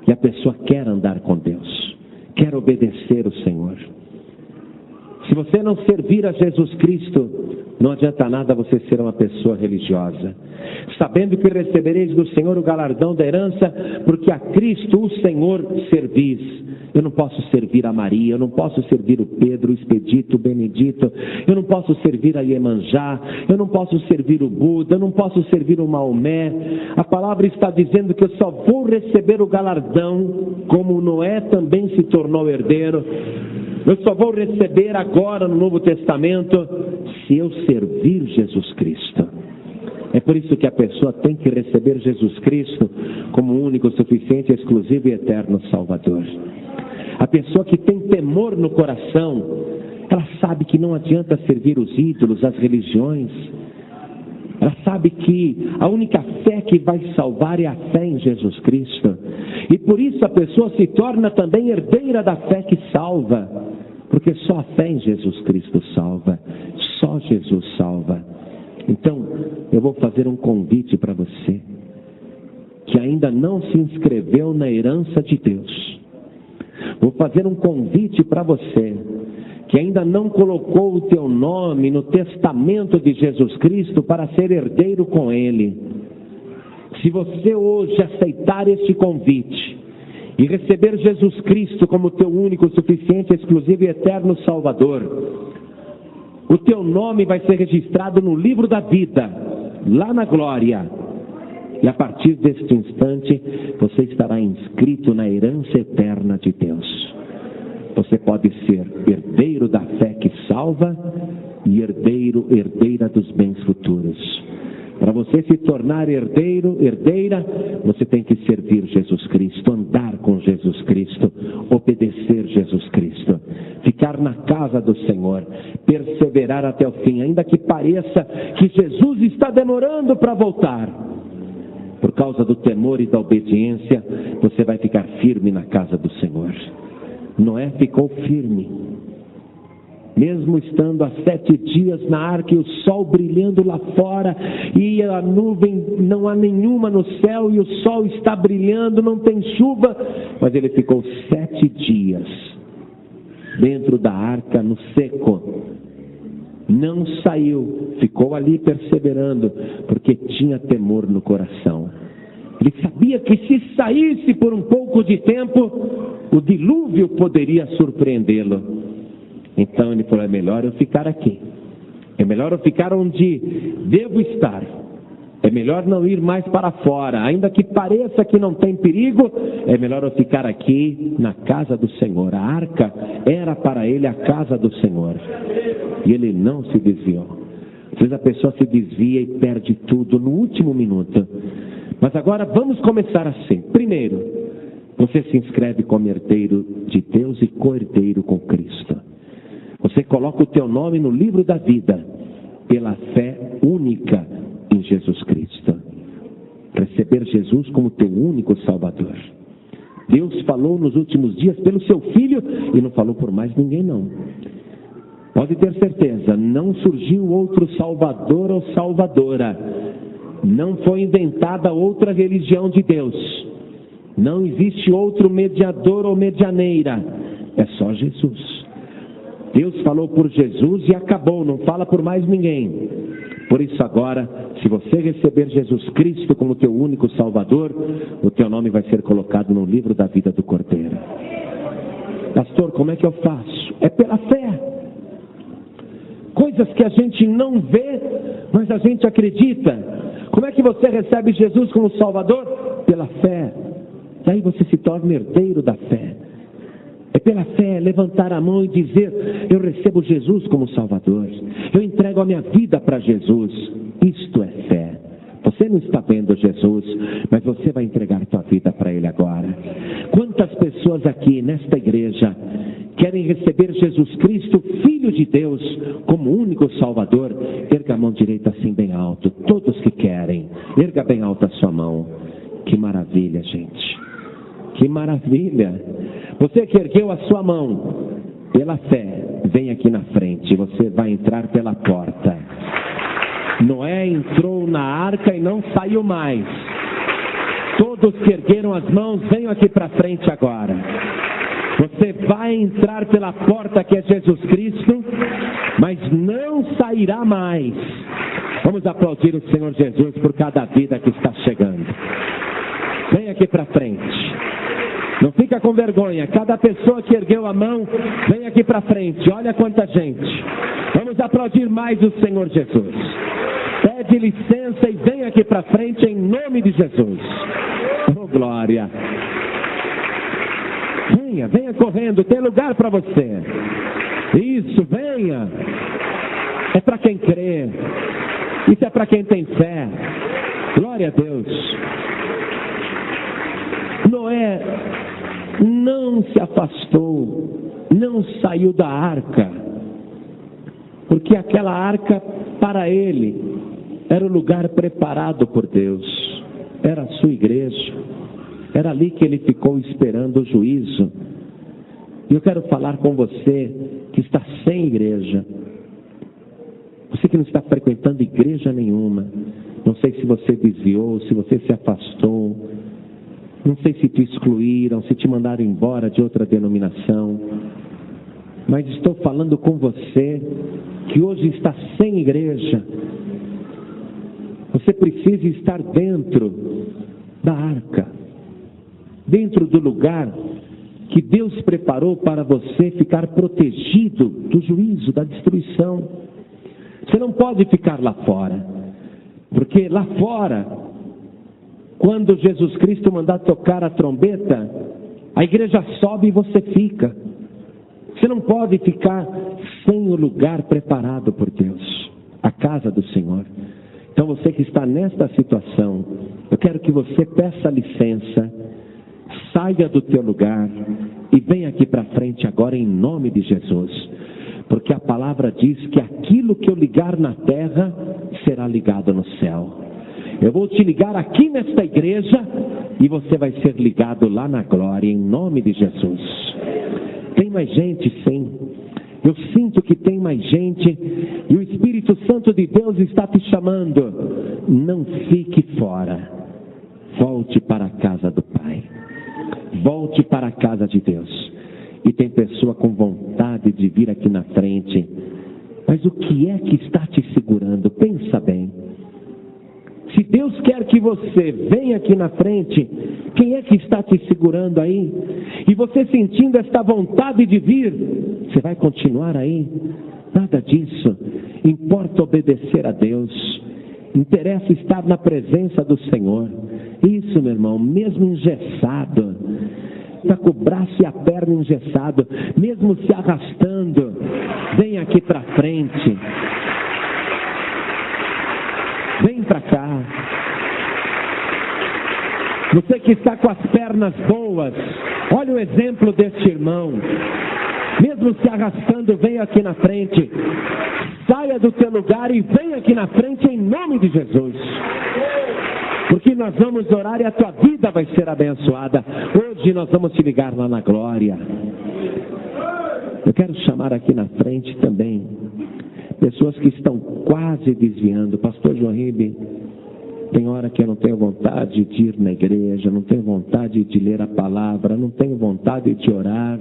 Speaker 2: E a pessoa quer andar com Deus, quer obedecer o Senhor. Se você não servir a Jesus Cristo, não adianta nada você ser uma pessoa religiosa. Sabendo que recebereis do Senhor o galardão da herança, porque a Cristo o Senhor servis. Eu não posso servir a Maria, eu não posso servir o Pedro, o Expedito, o Benedito, eu não posso servir a Iemanjá, eu não posso servir o Buda, eu não posso servir o Maomé. A palavra está dizendo que eu só vou receber o galardão, como Noé também se tornou herdeiro. Eu só vou receber agora no Novo Testamento se eu servir Jesus Cristo. É por isso que a pessoa tem que receber Jesus Cristo como único, suficiente, exclusivo e eterno Salvador. A pessoa que tem temor no coração, ela sabe que não adianta servir os ídolos, as religiões. Ela sabe que a única fé que vai salvar é a fé em Jesus Cristo. E por isso a pessoa se torna também herdeira da fé que salva. Porque só a fé em Jesus Cristo salva. Só Jesus salva. Então, eu vou fazer um convite para você que ainda não se inscreveu na herança de Deus. Vou fazer um convite para você que ainda não colocou o teu nome no testamento de Jesus Cristo para ser herdeiro com Ele. Se você hoje aceitar este convite e receber Jesus Cristo como teu único, suficiente, exclusivo e eterno Salvador, o teu nome vai ser registrado no livro da vida, lá na glória. E a partir deste instante, você estará inscrito na herança eterna de Deus. Você pode ser herdeiro da fé que salva e herdeira dos bens futuros. Para você se tornar herdeiro, herdeira, você tem que servir Jesus Cristo, andar com Jesus Cristo, obedecer Jesus Cristo, ficar na casa do Senhor, perseverar até o fim, ainda que pareça que Jesus está demorando para voltar. Por causa do temor e da obediência, você vai ficar firme na casa do Senhor. Noé ficou firme, mesmo estando há 7 dias na arca e o sol brilhando lá fora, e a nuvem não há nenhuma no céu, e o sol está brilhando, não tem chuva, mas ele ficou 7 dias dentro da arca no seco, não saiu, ficou ali perseverando, porque tinha temor no coração. Ele sabia que se saísse por um pouco de tempo, o dilúvio poderia surpreendê-lo. Então ele falou, é melhor eu ficar aqui. É melhor eu ficar onde devo estar. É melhor não ir mais para fora. Ainda que pareça que não tem perigo, é melhor eu ficar aqui na casa do Senhor. A arca era para ele a casa do Senhor. E ele não se desviou. Às vezes a pessoa se desvia e perde tudo no último minuto. Mas agora vamos começar assim. Primeiro, você se inscreve como herdeiro de Deus e co-herdeiro com Cristo. Você coloca o teu nome no livro da vida pela fé única em Jesus Cristo. Receber Jesus como teu único Salvador. Deus falou nos últimos dias pelo seu Filho e não falou por mais ninguém não. Pode ter certeza, não surgiu outro Salvador ou Salvadora. Não foi inventada outra religião de Deus. Não existe outro mediador ou medianeira. É só Jesus. Deus falou por Jesus e acabou, não fala por mais ninguém. Por isso agora, se você receber Jesus Cristo como teu único Salvador, o teu nome vai ser colocado no livro da vida do Cordeiro. Pastor, como é que eu faço? É pela fé. Coisas que a gente não vê, mas a gente acredita. Como é que você recebe Jesus como Salvador? Pela fé. E aí você se torna herdeiro da fé. É pela fé, levantar a mão e dizer, eu recebo Jesus como Salvador. Eu entrego a minha vida para Jesus. Isto é fé. Você não está vendo Jesus, mas você vai entregar tua vida para Ele agora. Quantas pessoas aqui nesta igreja querem receber Jesus Cristo, Filho de Deus, como único Salvador? Erga a mão direita assim bem alto. Todos que querem, erga bem alta a sua mão. Que maravilha, gente. Que maravilha. Você que ergueu a sua mão pela fé, vem aqui na frente. Você vai entrar pela porta. Noé entrou na arca e não saiu mais. Todos que ergueram as mãos, venham aqui para frente agora. Você vai entrar pela porta que é Jesus Cristo, mas não sairá mais. Vamos aplaudir o Senhor Jesus por cada vida que está chegando. Vem aqui para frente. Não fica com vergonha. Cada pessoa que ergueu a mão, vem aqui para frente. Olha quanta gente. Vamos aplaudir mais o Senhor Jesus. Pede licença e vem aqui para frente em nome de Jesus. Oh, glória. Venha correndo, tem lugar para você. Isso, venha. É para quem crê. Isso é para quem tem fé. Glória a Deus. Noé não se afastou, não saiu da arca, porque aquela arca para ele era o lugar preparado por Deus, era a sua igreja, era ali que ele ficou esperando o juízo. E eu quero falar com você que está sem igreja, você que não está frequentando igreja nenhuma. Não sei se você desviou, se você se afastou, não sei se te excluíram, se te mandaram embora de outra denominação, mas estou falando com você que hoje está sem igreja. Você precisa estar dentro da arca, dentro do lugar que Deus preparou para você ficar protegido do juízo, da destruição. Você não pode ficar lá fora, porque lá fora, quando Jesus Cristo mandar tocar a trombeta, a igreja sobe e você fica. Você não pode ficar sem o lugar preparado por Deus, a casa do Senhor. Então você que está nesta situação, eu quero que você peça licença, saia do teu lugar e venha aqui para frente agora em nome de Jesus. Porque a palavra diz que aquilo que eu ligar na terra será ligado no céu. Eu vou te ligar aqui nesta igreja e você vai ser ligado lá na glória, em nome de Jesus. Tem mais gente, sim. Eu sinto que tem mais gente e o Espírito Santo de Deus está te chamando. Não fique fora. Volte para a casa do Pai. Volte para a casa de Deus. E tem pessoa com vontade de vir aqui na frente. Mas o que é que está te segurando? Pensa bem. Se Deus quer que você venha aqui na frente, quem é que está te segurando aí? E você sentindo esta vontade de vir, você vai continuar aí? Nada disso. Importa obedecer a Deus. Interessa estar na presença do Senhor. Isso, meu irmão, mesmo engessado, está com o braço e a perna engessado, mesmo se arrastando, vem aqui para frente. Vem para cá. Você que está com as pernas boas, olha o exemplo deste irmão. Mesmo se arrastando, vem aqui na frente. Saia do teu lugar e vem aqui na frente em nome de Jesus. Porque nós vamos orar e a tua vida vai ser abençoada. Hoje nós vamos te ligar lá na glória. Eu quero chamar aqui na frente também pessoas que estão quase desviando. Pastor João Ribe, tem hora que eu não tenho vontade de ir na igreja, não tenho vontade de ler a palavra, não tenho vontade de orar.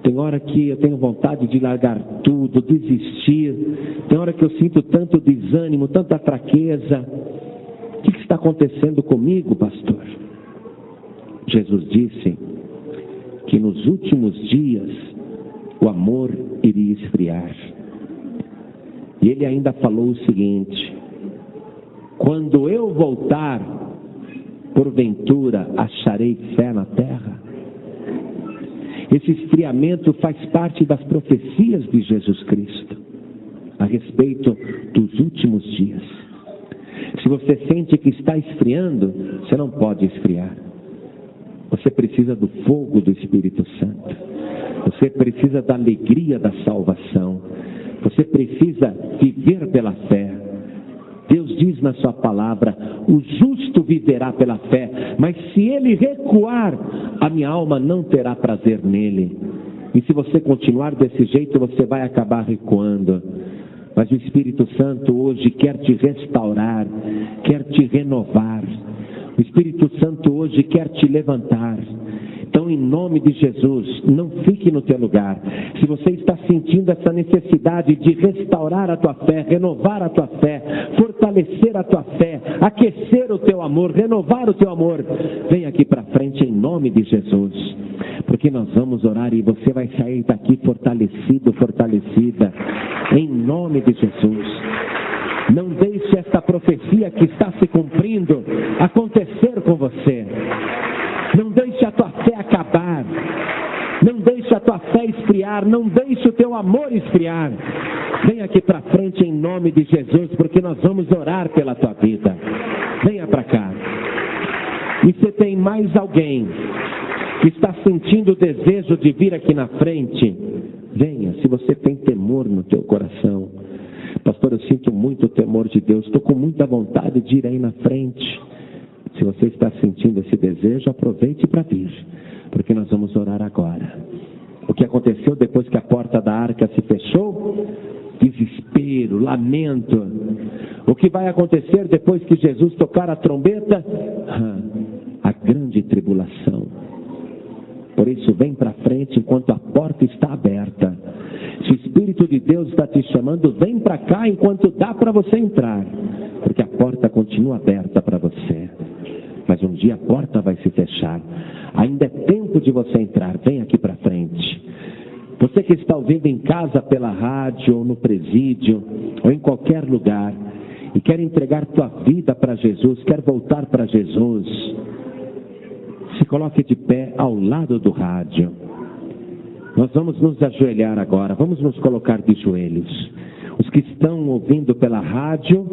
Speaker 2: Tem hora que eu tenho vontade de largar tudo, desistir. Tem hora que eu sinto tanto desânimo, tanta fraqueza. O que está acontecendo comigo, pastor? Jesus disse que nos últimos dias o amor iria esfriar. E ele ainda falou o seguinte: quando eu voltar, porventura acharei fé na terra? Esse esfriamento faz parte das profecias de Jesus Cristo a respeito dos últimos dias. Se você sente que está esfriando, você não pode esfriar. Você precisa do fogo do Espírito Santo. Você precisa da alegria da salvação. Você precisa viver pela fé. Deus diz na sua palavra: o justo viverá pela fé, mas se ele recuar, a minha alma não terá prazer nele. E se você continuar desse jeito, você vai acabar recuando. Mas o Espírito Santo hoje quer te restaurar, quer te renovar. O Espírito Santo hoje quer te levantar. Então, em nome de Jesus, não fique no teu lugar. Se você está sentindo essa necessidade de restaurar a tua fé, renovar a tua fé, fortalecer a tua fé, aquecer o teu amor, renovar o teu amor, vem aqui para frente em nome de Jesus. Porque nós vamos orar e você vai sair daqui fortalecido, fortalecida, em nome de Jesus. Não deixe esta profecia que está se cumprindo acontecer com você. Não deixe a tua fé acabar. Não deixe a tua fé esfriar. esfriar, não deixe o teu amor esfriar. Vem aqui para frente em nome de Jesus, porque nós vamos orar pela tua vida. Venha para cá. E se tem mais alguém que está sentindo o desejo de vir aqui na frente, venha. Se você tem temor no teu coração, pastor, eu sinto muito o temor de Deus, estou com muita vontade de ir aí na frente. Se você está sentindo esse desejo, aproveite para vir, porque nós vamos orar agora. O que aconteceu depois que a porta da arca se fechou? Desespero, lamento. O que vai acontecer depois que Jesus tocar a trombeta? A grande tribulação. Por isso, vem para frente enquanto a porta está aberta. Se o Espírito de Deus está te chamando, vem para cá enquanto dá para você entrar, porque a porta continua aberta para você. Mas um dia a porta vai se fechar. Ainda é tempo de você entrar. Vem aqui para frente. Você que está ouvindo em casa pela rádio, ou no presídio, ou em qualquer lugar, e quer entregar tua vida para Jesus, quer voltar para Jesus, se coloque de pé ao lado do rádio. Nós vamos nos ajoelhar agora, vamos nos colocar de joelhos. Os que estão ouvindo pela rádio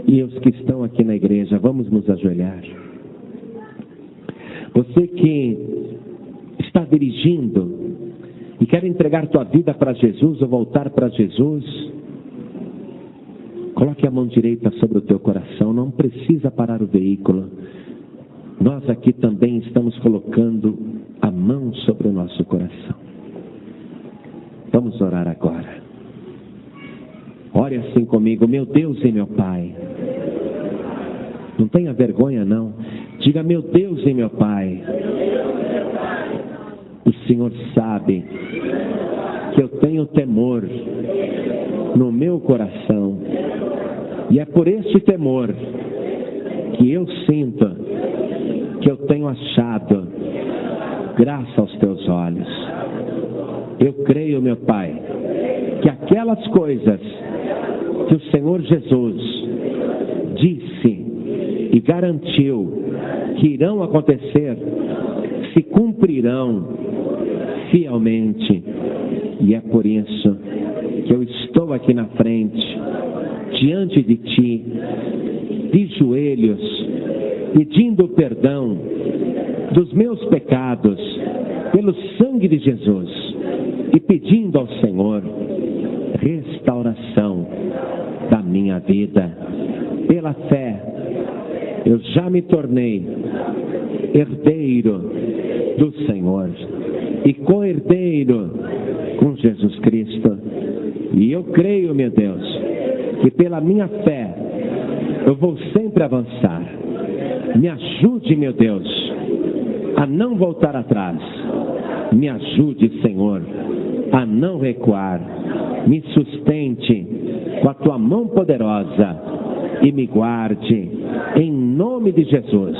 Speaker 2: e os que estão aqui na igreja, vamos nos ajoelhar. Você que está dirigindo e quer entregar tua vida para Jesus ou voltar para Jesus, coloque a mão direita sobre o teu coração, não precisa parar o veículo. Nós aqui também estamos colocando a mão sobre o nosso coração. Vamos orar agora. Ore assim comigo: meu Deus e meu Pai. Não tenha vergonha não. Diga: meu Deus e meu Pai. O Senhor sabe que eu tenho temor no meu coração. E é por esse temor que eu sinto que eu tenho achado graça aos teus olhos. Eu creio, meu Pai, que aquelas coisas que o Senhor Jesus disse e garantiu que irão acontecer, se cumprirão fielmente. E é por isso que eu estou aqui na frente, diante de Ti, de joelhos, pedindo perdão dos meus pecados, pelo sangue de Jesus, e pedindo ao Senhor restauração da minha vida. Pela fé, eu já me tornei herdeiro do Senhor e co-herdeiro com Jesus Cristo. E eu creio, meu Deus, que pela minha fé eu vou sempre avançar. Me ajude, meu Deus, a não voltar atrás. Me ajude, Senhor, a não recuar. Me sustente com a tua mão poderosa e me guarde em nome de Jesus.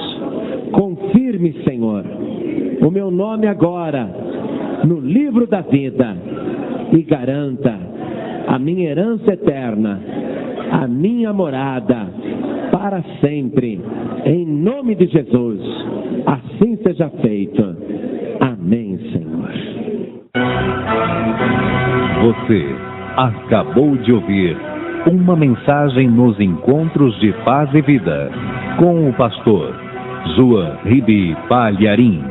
Speaker 2: Confirme, Senhor, o meu nome agora no livro da vida e garanta a minha herança eterna, a minha morada para sempre, em nome de Jesus. Assim seja feito. Amém, Senhor.
Speaker 1: Você acabou de ouvir uma mensagem nos Encontros de Paz e Vida, com o pastor João Ribe Palharim.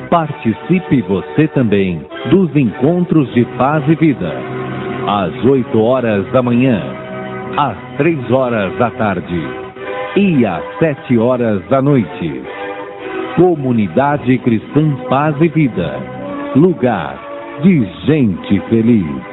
Speaker 1: Participe você também dos Encontros de Paz e Vida, às 8 horas da manhã, às 3 horas da tarde e às 7 horas da noite. Comunidade Cristã Paz e Vida, lugar de gente feliz.